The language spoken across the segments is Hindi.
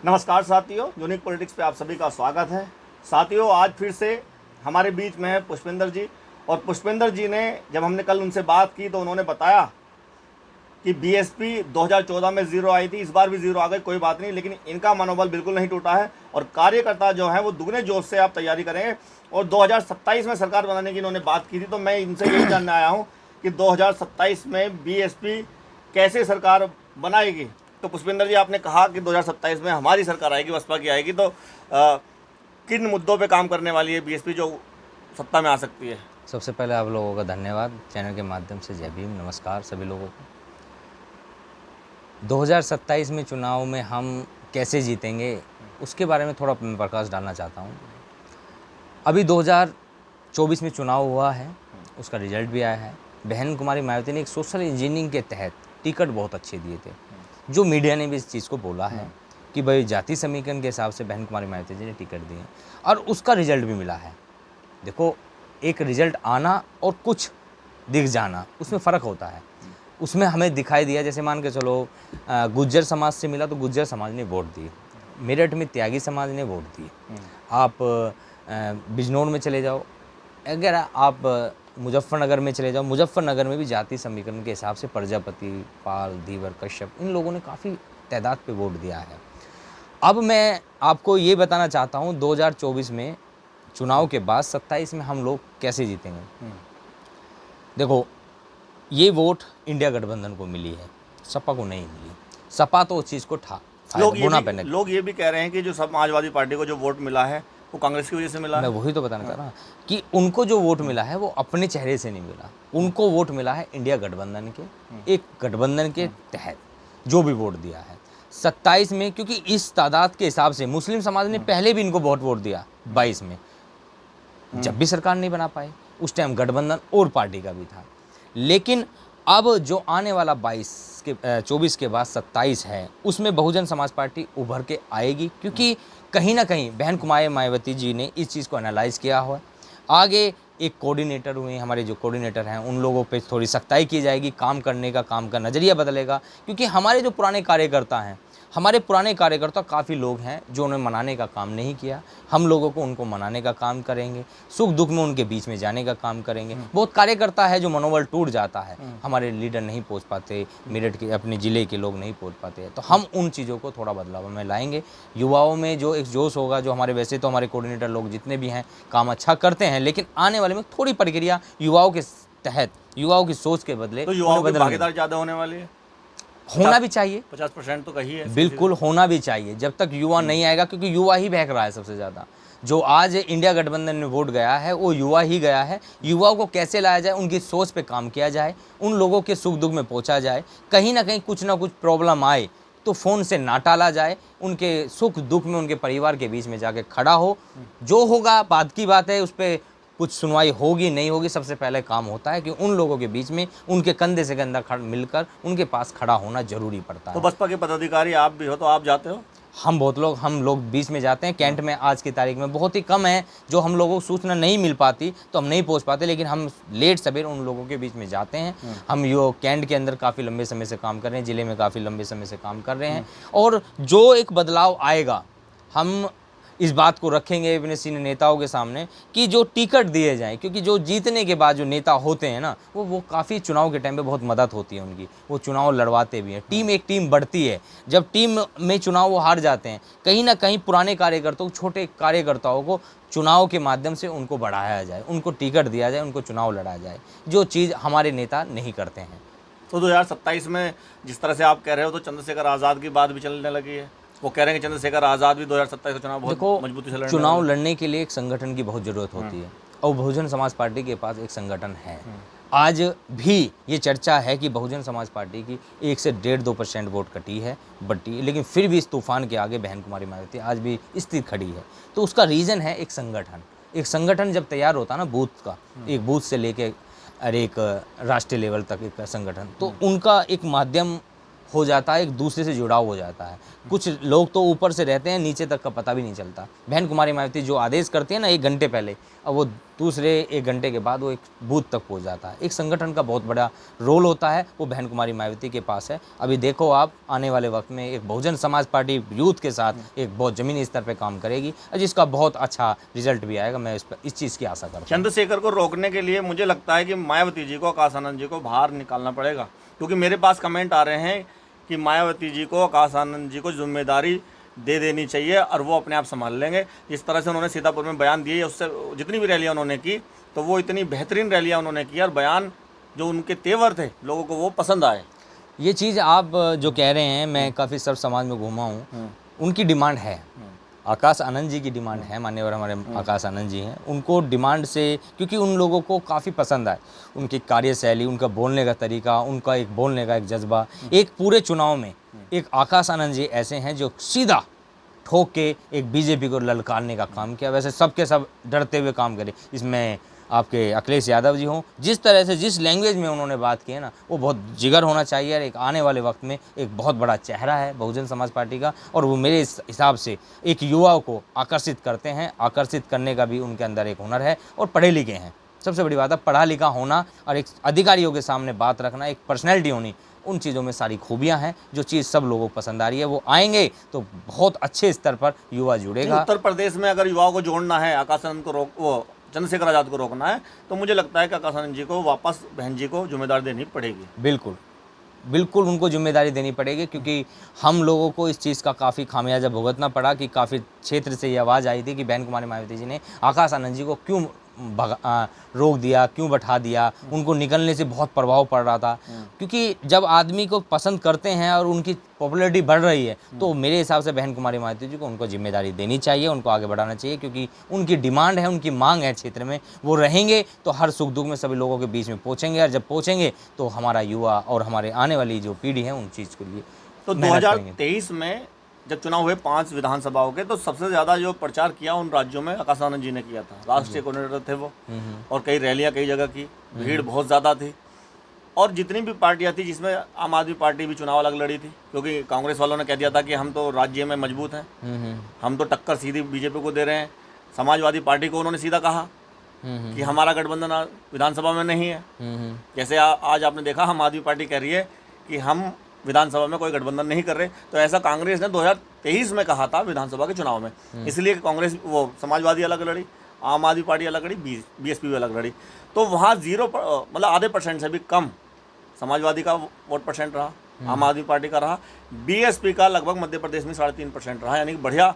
नमस्कार साथियों, यूनिक पॉलिटिक्स पे आप सभी का स्वागत है। साथियों, आज फिर से हमारे बीच में है पुष्पेंद्र जी। और पुष्पेंद्र जी ने, जब हमने कल उनसे बात की तो उन्होंने बताया कि बीएसपी 2014 में ज़ीरो आई थी, इस बार भी ज़ीरो आ गई, कोई बात नहीं, लेकिन इनका मनोबल बिल्कुल नहीं टूटा है और कार्यकर्ता जो है वो दुगने जोश से आप तैयारी करेंगे। और 2027 में सरकार बनाने की इन्होंने बात की थी, तो मैं इनसे यही जानने आया हूँ कि 2027 में बीएसपी कैसे सरकार बनाएगी। तो पुष्पेंद्र जी, आपने कहा कि 2027 में हमारी सरकार आएगी, बसपा की आएगी, तो किन मुद्दों पे काम करने वाली है बीएसपी जो सत्ता में आ सकती है? सबसे पहले आप लोगों का धन्यवाद, चैनल के माध्यम से जय भीम, नमस्कार सभी लोगों को। 2027 में चुनाव में हम कैसे जीतेंगे उसके बारे में थोड़ा मैं प्रकाश डालना चाहता हूँ। अभी 2024 में चुनाव हुआ है, उसका रिजल्ट भी आया है। बहन कुमारी मायावती ने एक सोशल इंजीनियरिंग के तहत टिकट बहुत अच्छे दिए थे, जो मीडिया ने भी इस चीज़ को बोला है कि भाई जाति समीकरण के हिसाब से बहन कुमारी मायावती जी ने टिकट दिए और उसका रिजल्ट भी मिला है। देखो, एक रिजल्ट आना और कुछ दिख जाना, उसमें फ़र्क होता है। उसमें हमें दिखाई दिया, जैसे मान के चलो गुज्जर समाज से मिला तो गुज्जर समाज ने वोट दिए, मेरठ में त्यागी समाज ने वोट दिए। आप बिजनौर में चले जाओ, अगर आप मुजफ्फरनगर में चले जाओ, मुजफ्फरनगर में भी जाति समीकरण के हिसाब से प्रजापति, पाल, धीवर, कश्यप, इन लोगों ने काफ़ी तादाद पे वोट दिया है। अब मैं आपको ये बताना चाहता हूँ 2024 में चुनाव के बाद 27 में हम लोग कैसे जीतेंगे। देखो, ये वोट इंडिया गठबंधन को मिली है, सपा को नहीं मिली। सपा तो उस चीज़ को लोग ये भी कह रहे हैं कि जो समाजवादी पार्टी को जो वोट मिला है वो कांग्रेस की वजह से मिला है। मैं वही तो बताना चाह रहा हूँ कि उनको जो वोट मिला है वो अपने चेहरे से नहीं मिला, उनको वोट मिला है इंडिया गठबंधन के, एक गठबंधन के तहत जो भी वोट दिया है 27 में। क्योंकि इस तादाद के हिसाब से मुस्लिम समाज ने पहले भी इनको बहुत वोट दिया 22 में, जब भी सरकार नहीं बना पाए, उस टाइम गठबंधन और पार्टी का भी था। लेकिन अब जो आने वाला 24 के बाद 27 है, उसमें बहुजन समाज पार्टी उभर के आएगी, क्योंकि कहीं ना कहीं बहन कुमारी मायावती जी ने इस चीज़ को एनालाइज किया हुआ है। आगे एक कोऑर्डिनेटर हुए, हमारे जो कोऑर्डिनेटर हैं उन लोगों पे थोड़ी सख्ताई की जाएगी, काम करने का, काम का नज़रिया बदलेगा। क्योंकि हमारे जो पुराने कार्यकर्ता हैं, हमारे पुराने कार्यकर्ता काफ़ी लोग हैं जो उन्हें मनाने का काम नहीं किया, हम लोगों को उनको मनाने का काम करेंगे, सुख दुख में उनके बीच में जाने का काम करेंगे। बहुत कार्यकर्ता है जो मनोबल टूट जाता है, हमारे लीडर नहीं पहुंच पाते, मेरठ के अपने ज़िले के लोग नहीं पहुंच पाते, तो हम उन चीज़ों को थोड़ा बदलाव में लाएंगे। युवाओं में जो एक जोश होगा, जो हमारे वैसे तो हमारे कोऑर्डिनेटर लोग जितने भी हैं काम अच्छा करते हैं, लेकिन आने वाले में थोड़ी प्रक्रिया युवाओं के तहत, युवाओं की सोच के बदले, तो युवाओं की भागीदारी ज़्यादा होने वाली है। होना भी चाहिए, 50% तो कही है, बिल्कुल होना भी चाहिए। जब तक युवा नहीं आएगा, क्योंकि युवा ही बहक रहा है सबसे ज़्यादा। जो आज इंडिया गठबंधन में वोट गया है वो युवा ही गया है। युवाओं को कैसे लाया जाए, उनकी सोच पे काम किया जाए, उन लोगों के सुख दुख में पहुंचा जाए। कहीं ना कहीं कुछ ना कुछ प्रॉब्लम आए तो फ़ोन से ना टाला जाए, उनके सुख दुख में उनके परिवार के बीच में जाके खड़ा हो। जो होगा बाद की बात है, उस पर कुछ सुनवाई होगी नहीं होगी, सबसे पहले काम होता है कि उन लोगों के बीच में उनके कंधे से कंधा मिलकर उनके पास खड़ा होना जरूरी पड़ता है। तो बसपा के पदाधिकारी आप भी हो, तो आप जाते हो? हम लोग बीच में जाते हैं। कैंट में आज की तारीख में बहुत ही कम है जो हम लोगों को सूचना नहीं मिल पाती, तो हम नहीं पहुंच पाते, लेकिन हम लेट सवेर उन लोगों के बीच में जाते हैं। हम यो कैंट के अंदर काफ़ी लंबे समय से काम कर रहे हैं, ज़िले में काफ़ी लंबे समय से काम कर रहे हैं। और जो एक बदलाव आएगा, हम इस बात को रखेंगे अपने सीनियर नेताओं के सामने कि जो टिकट दिए जाएं, क्योंकि जो जीतने के बाद जो नेता होते हैं ना, वो काफ़ी चुनाव के टाइम पे बहुत मदद होती है उनकी, वो चुनाव लड़वाते भी हैं। एक टीम बढ़ती है। जब टीम में चुनाव वो हार जाते हैं, कहीं ना कहीं पुराने कार्यकर्ताओं, छोटे कार्यकर्ताओं को चुनाव के माध्यम से उनको बढ़ाया जाए, उनको टिकट दिया जाए, उनको चुनाव लड़ा जाए, जो चीज़ हमारे नेता नहीं करते हैं। तो 2027 में जिस तरह से आप कह रहे हो, तो चंद्रशेखर आज़ाद की बात भी चलने लगी है। वो कह रहे हैं कि चंद्रशेखर आज़ाद भी 2027 का चुनाव बहुत मजबूती से लड़ने चुनाव लड़ने के लिए एक संगठन की बहुत ज़रूरत होती है, और बहुजन समाज पार्टी के पास एक संगठन है। आज भी ये चर्चा है कि बहुजन समाज पार्टी की 1 से 1.5-2% वोट कटी है, बढ़ी, लेकिन फिर भी इस तूफान के आगे बहन कुमारी मायावती आज भी स्थिर खड़ी है। तो उसका रीज़न है एक संगठन। एक संगठन जब तैयार होता है ना, बूथ का, एक बूथ से लेके और एक राष्ट्रीय लेवल तक एक संगठन, तो उनका एक माध्यम हो जाता है, एक दूसरे से जुड़ाव हो जाता है। कुछ लोग तो ऊपर से रहते हैं, नीचे तक का पता भी नहीं चलता। बहन कुमारी मायावती जो आदेश करती है ना 1 घंटे पहले, अब वो दूसरे 1 घंटे के बाद वो एक बूथ तक पहुंच जाता है। एक संगठन का बहुत बड़ा रोल होता है, वो बहन कुमारी मायावती के पास है। अभी देखो आप आने वाले वक्त में एक बहुजन समाज पार्टी यूथ के साथ एक बहुत ज़मीनी स्तर पे काम करेगी, जिसका बहुत अच्छा रिजल्ट भी आएगा। मैं इस चीज़ की आशा करता हूँ। चंद्रशेखर को रोकने के लिए मुझे लगता है कि मायावती जी को, आकाश आनंद जी को बाहर निकालना पड़ेगा, क्योंकि मेरे पास कमेंट आ रहे हैं कि मायावती जी को, आकाश आनंद जी को जिम्मेदारी दे देनी चाहिए और वो अपने आप संभाल लेंगे। जिस तरह से उन्होंने सीतापुर में बयान दिए, उससे जितनी भी रैलियां उन्होंने की, तो वो इतनी बेहतरीन रैलियां उन्होंने की और बयान जो उनके तेवर थे लोगों को वो पसंद आए। ये चीज़ आप जो कह रहे हैं, मैं काफ़ी सर्व समाज में घूमा हूँ, उनकी डिमांड है। आकाश आनंद जी की डिमांड है, मान्यवर हमारे आकाश आनंद जी हैं, उनको डिमांड से, क्योंकि उन लोगों को काफ़ी पसंद आए उनकी कार्यशैली, उनका बोलने का तरीका, उनका एक बोलने का एक जज्बा। एक पूरे चुनाव में एक आकाश आनंद जी ऐसे हैं जो सीधा ठोक के एक बीजेपी को ललकारने का काम किया। वैसे सबके सब डरते हुए काम करे। इसमें आपके अखिलेश यादव जी हों, जिस तरह से जिस लैंग्वेज में उन्होंने बात की है ना, वो बहुत जिगर होना चाहिए। और एक आने वाले वक्त में एक बहुत बड़ा चेहरा है बहुजन समाज पार्टी का, और वो मेरे हिसाब से एक युवाओं को आकर्षित करते हैं। आकर्षित करने का भी उनके अंदर एक हुनर है, और पढ़े लिखे हैं। सबसे बड़ी बात है पढ़ा लिखा होना और एक अधिकारियों के सामने बात रखना, एक पर्सनैलिटी होनी, उन चीज़ों में सारी खूबियां हैं। जो चीज़ सब लोगों को पसंद आ रही है, वो आएंगे तो बहुत अच्छे स्तर पर युवा जुड़ेगा। उत्तर प्रदेश में अगर युवाओं को जोड़ना है, आकाश आनंद को वो चंद्रशेखर आज़ाद को रोकना है, तो मुझे लगता है कि आकाश आनंद जी को वापस बहन जी को जिम्मेदारी देनी पड़ेगी। बिल्कुल बिल्कुल उनको जिम्मेदारी देनी पड़ेगी, क्योंकि हम लोगों को इस चीज़ का काफ़ी खामियाजा भुगतना पड़ा कि काफ़ी क्षेत्र से ये आवाज़ आई थी कि बहन कुमारी मायावती जी ने आकाश आनंद जी को क्यों रोक दिया, क्यों बैठा दिया। उनको निकलने से बहुत प्रभाव पड़ रहा था, क्योंकि जब आदमी को पसंद करते हैं और उनकी पॉपुलैरिटी बढ़ रही है, तो मेरे हिसाब से बहन कुमारी मायावती जी को उनको जिम्मेदारी देनी चाहिए, उनको आगे बढ़ाना चाहिए, क्योंकि उनकी डिमांड है, उनकी मांग है क्षेत्र में। वो रहेंगे तो हर सुख दुख में सभी लोगों के बीच में पहुँचेंगे, और जब पहुँचेंगे तो हमारा युवा और हमारे आने वाली जो पीढ़ी है उन चीज़ के लिए तो 2023 में जब चुनाव हुए 5 विधानसभाओं के, तो सबसे ज़्यादा जो प्रचार किया उन राज्यों में आकाश आनंद जी ने किया था। राष्ट्रीय कोऑर्डिनेटर थे वो, और कई रैलियां कई जगह की, भीड़ बहुत ज़्यादा थी। और जितनी भी पार्टियां थी, जिसमें आम आदमी पार्टी भी चुनाव अलग लड़ी थी, क्योंकि कांग्रेस वालों ने कह दिया था कि हम तो राज्य में मजबूत हैं, हम तो टक्कर सीधी बीजेपी को दे रहे हैं। समाजवादी पार्टी को उन्होंने सीधा कहा कि हमारा गठबंधन विधानसभा में नहीं है। जैसे आज आपने देखा, आम आदमी पार्टी कह रही है कि हम विधानसभा में कोई गठबंधन नहीं कर रहे। तो ऐसा कांग्रेस ने 2023 में कहा था विधानसभा के चुनाव में। इसलिए कांग्रेस, वो समाजवादी अलग लड़ी, आम आदमी पार्टी अलग लड़ी, बीएसपी भी अलग लड़ी। तो वहाँ 0 मतलब आधे % से भी कम समाजवादी का वोट परसेंट रहा, आम आदमी पार्टी का रहा। बीएसपी का लगभग मध्य प्रदेश में 3.5% रहा, यानी कि बढ़िया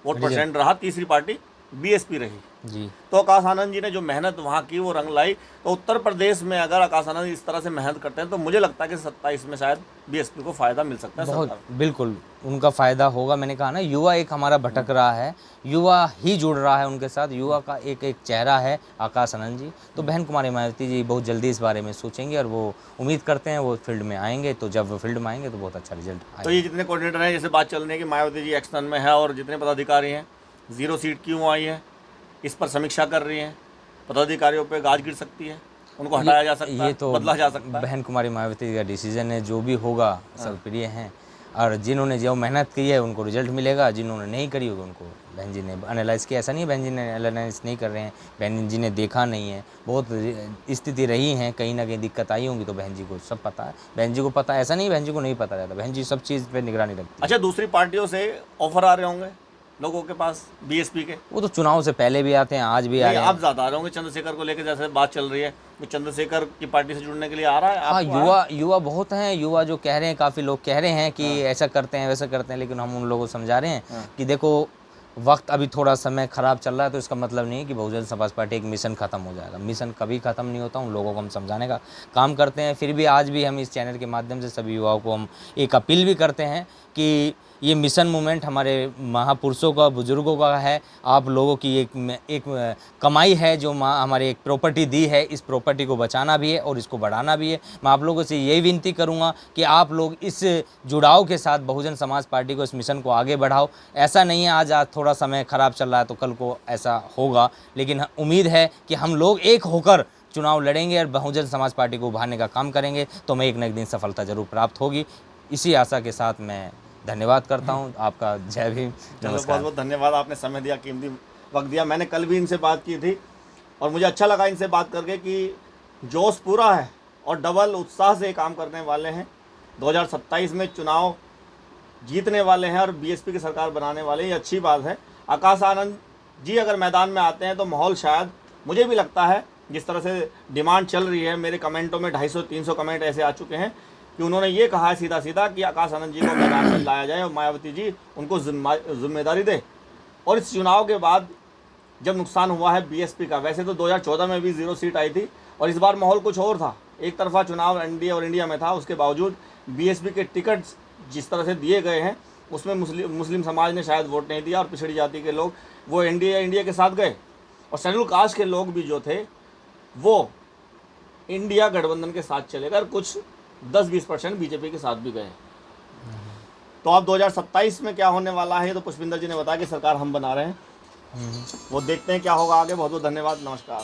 वोट परसेंट रहा। तीसरी पार्टी बीएसपी रही जी। तो आकाश आनंद जी ने जो मेहनत वहाँ की वो रंग लाई। तो उत्तर प्रदेश में अगर आकाश आनंद इस तरह से मेहनत करते हैं, तो मुझे लगता है कि 27 में शायद बीएसपी को फ़ायदा मिल सकता है। बहुत बिल्कुल उनका फ़ायदा होगा। मैंने कहा ना, युवा एक हमारा भटक रहा है, युवा ही जुड़ रहा है उनके साथ। युवा का एक चेहरा है आकाश आनंद जी। तो बहन कुमारी मायावती जी बहुत जल्दी इस बारे में सोचेंगे, और वो उम्मीद करते हैं वो फील्ड में आएंगे। तो जब वो फील्ड में आएंगे तो बहुत अच्छा रिजल्ट आएगा। तो ये जितने कोऑर्डिनेटर हैं, जैसे बात चल रही है कि मायावती जी एक्शन में है, और जितने पदाधिकारी हैं, 0 सीट क्यों आई है, इस पर समीक्षा कर रही हैं। पदाधिकारियों पे गाज गिर सकती है, उनको हटाया जा सकता है, तो बदला जा सकता है। बहन कुमारी मायावती का डिसीजन है, जो भी होगा सब प्रिय हैं। और जिन्होंने जो मेहनत की है उनको रिजल्ट मिलेगा, जिन्होंने नहीं करी होगी उनको बहन जी ने एनालाइज़ किया। ऐसा नहीं है बहन जी ने एनालाइज नहीं कर रहे हैं, बहन जी ने देखा नहीं है। बहुत स्थिति रही हैं, कहीं ना कहीं दिक्कत आई होंगी, तो बहन जी को सब पता है। बहन जी को पता है, ऐसा नहीं बहन जी को नहीं पता रहता, बहन जी सब चीज़ पर निगरानी रखती है। अच्छा, दूसरी पार्टियों से ऑफर आ रहे होंगे लोगों के पास बीएसपी के? वो तो चुनाव से पहले भी आते हैं, आज भी आ रहे हैं। आप ज़्यादा आ रहे होंगे चंद्रशेखर को लेकर, जैसे बात चल रही है कि चंद्रशेखर की पार्टी से जुड़ने के लिए आ रहा है। हाँ, युवा बहुत हैं। युवा जो कह रहे हैं, काफ़ी लोग कह रहे हैं कि ऐसा करते हैं वैसा करते हैं, लेकिन हम उन लोगों को समझा रहे हैं कि देखो, वक्त अभी थोड़ा समय ख़राब चल रहा है, तो इसका मतलब नहीं है कि बहुजन समाज पार्टी एक मिशन ख़त्म हो जाएगा। मिशन कभी ख़त्म नहीं होता। उन लोगों को हम समझाने का काम करते हैं। फिर भी आज भी हम इस चैनल के माध्यम से सभी युवाओं को हम एक अपील भी करते हैं कि ये मिशन मूवमेंट हमारे महापुरुषों का, बुजुर्गों का है। आप लोगों की एक कमाई है जो हमारे एक प्रॉपर्टी दी है, इस प्रॉपर्टी को बचाना भी है और इसको बढ़ाना भी है। मैं आप लोगों से यही विनती करूंगा कि आप लोग इस जुड़ाव के साथ बहुजन समाज पार्टी को, इस मिशन को आगे बढ़ाओ। ऐसा नहीं है आज थोड़ा समय ख़राब चल रहा है तो कल को ऐसा होगा, लेकिन उम्मीद है कि हम लोग एक होकर चुनाव लड़ेंगे और बहुजन समाज पार्टी को उभारने का काम करेंगे, तो हमें एक न एक दिन सफलता जरूर प्राप्त होगी। इसी आशा के साथ मैं धन्यवाद करता हूं। आपका जय भीम, नमस्कार। बहुत बहुत धन्यवाद, आपने समय दिया, कीमती वक्त दिया। मैंने कल भी इनसे बात की थी और मुझे अच्छा लगा इनसे बात करके कि जोश पूरा है और डबल उत्साह से काम करने वाले हैं। 2027 में चुनाव जीतने वाले हैं और बीएसपी की सरकार बनाने वाले हैं, ये अच्छी बात है। आकाश आनंद जी अगर मैदान में आते हैं तो माहौल शायद, मुझे भी लगता है जिस तरह से डिमांड चल रही है, मेरे कमेंटों में 250-300 कमेंट ऐसे आ चुके हैं कि उन्होंने ये कहा है सीधा सीधा कि आकाश आनंद जी को मैदान में लाया जाए और मायावती जी उनको जिम्मेदारी दे। और इस चुनाव के बाद जब नुकसान हुआ है बीएसपी का, वैसे तो 2014 में भी 0 सीट आई थी और इस बार माहौल कुछ और था, एक तरफा चुनाव एनडीए और इंडिया में था, उसके बावजूद बीएसपी के टिकट जिस तरह से दिए गए हैं उसमें मुस्लिम समाज ने शायद वोट नहीं दिया और पिछड़ी जाति के लोग वो इंडिया के साथ गए और शेड्यूल कास्ट के लोग भी जो थे वो इंडिया गठबंधन के साथ चले गए और कुछ 10-20% बीजेपी के साथ भी गए। तो अब 2027 में क्या होने वाला है, तो पुष्पिंदर जी ने बताया कि सरकार हम बना रहे हैं, वो देखते हैं क्या होगा आगे। बहुत बहुत धन्यवाद, नमस्कार।